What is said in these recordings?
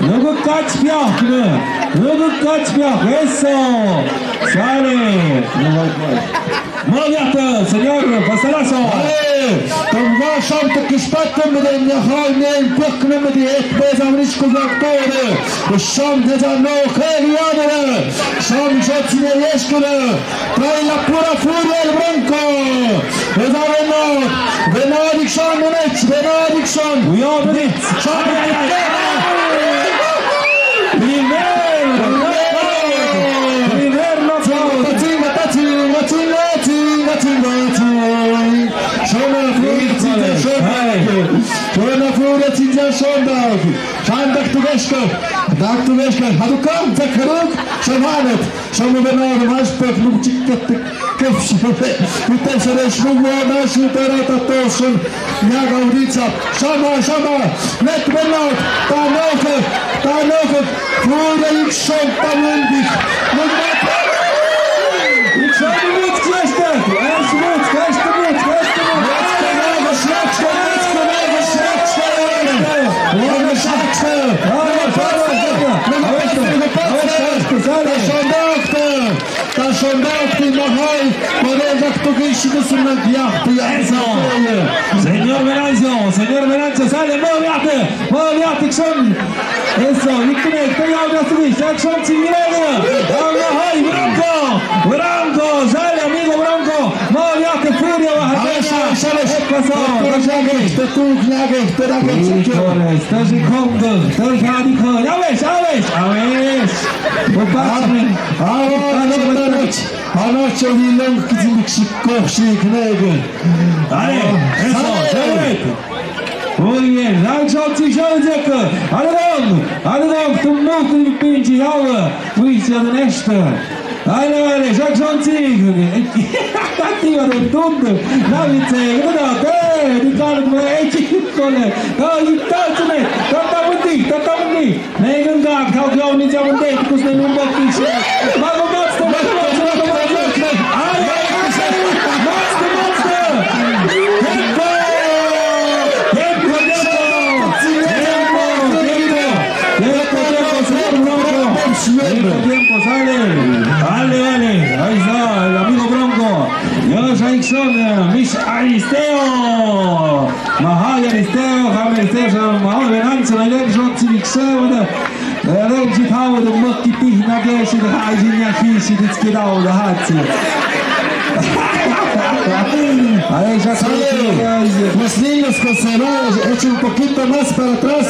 No 끝까지 뼈, no 끝까지 뼈. Eso. Sale. Moviate, señor Pasalazo. Tomga şamta kışpattım mı deyim ya halmeyin pökkünü mü diye etmez amriş kuzaktoğru. Şam decan no kıyadırı. Şam jotine yeşkürü. Trayla pura furiel branco. Ezareno. Venadik şan meneç. Venadik şan. Uyandı. Şam Şöyle furet ince şondak. Şandak tuveşko. Dak tuveşko. Hadukam tekruk. Şahanet. Şamu benar maşpek nukçikket. Kefşi. Bütün şere şnuva naşı terata toşun. Nyaga udica. Şama. Net benar. Tanok. Fure ilk şon tamundik. İlk şonu mut geçtik. Kaçtı mut. Señor Venancio, sale, moviate, son. Eso, yıktık, pegado na subida, acción sin milagro. Ay, Branco, sale, amigo Branco. Moviate, furia, baja. ¿Qué pasó? Estás radical. Ya ves. Anaç elinden kızım şık neydi? Dale, eso, evet. Muy bien, Rancho Tijoncek. Alidom, tu muito pinche jaula. Luísa de Nesta. Dale, Jackson Tig. Attiva del tutto. Navice, guardate, di calma, e ciccole. Tatamundi. Negenga, kalkıyor ni camında, kusne numbak işe. Mago Tiempo sale, ahí está el amigo Bronco. Dios Aixon, Mish Aristeo, Mahal Aristeo, Mahal Venanzo, Alexon Civicsevda, Alexi Howard, Mokki Pihna Geshi, the Hajin Yakishi, the Skidao, the Hatsi. Los niños que se van, echen un poquito más para atrás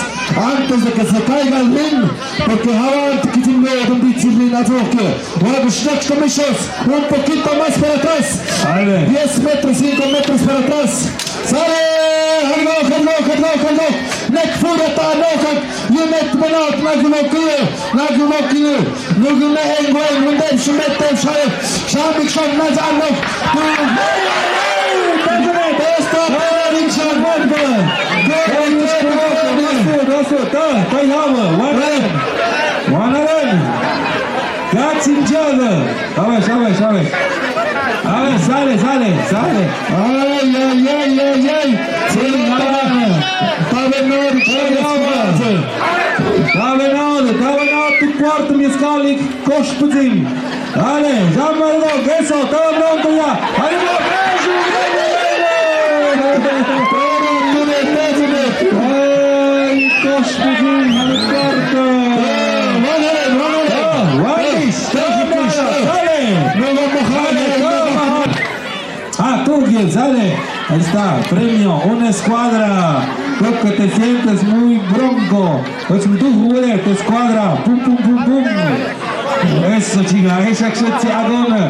antes de que se caiga el ring, porque ahora que tiene un disciplina toque. Un poquito más para atrás, 10 metros, 5 metros para atrás. Sale, hallå, nek furata nokat, yumet menat, nagumokil, nugune engweng, mundem shumetem shayef, shamik sham nazanok, Got each other. Sabes. Sale. Tavenado, tu quarto mescalic, coșpuțin. Ale, Jean-Marie, Gesso, tău Bronco ia. Coșpuțin, ale quarto. Turgel, sale. Ahí está, premio, una escuadra. Creo que te sientes muy bronco. Pues tu juguete, tu escuadra. Pum. Eso, chica, esa acción se adona.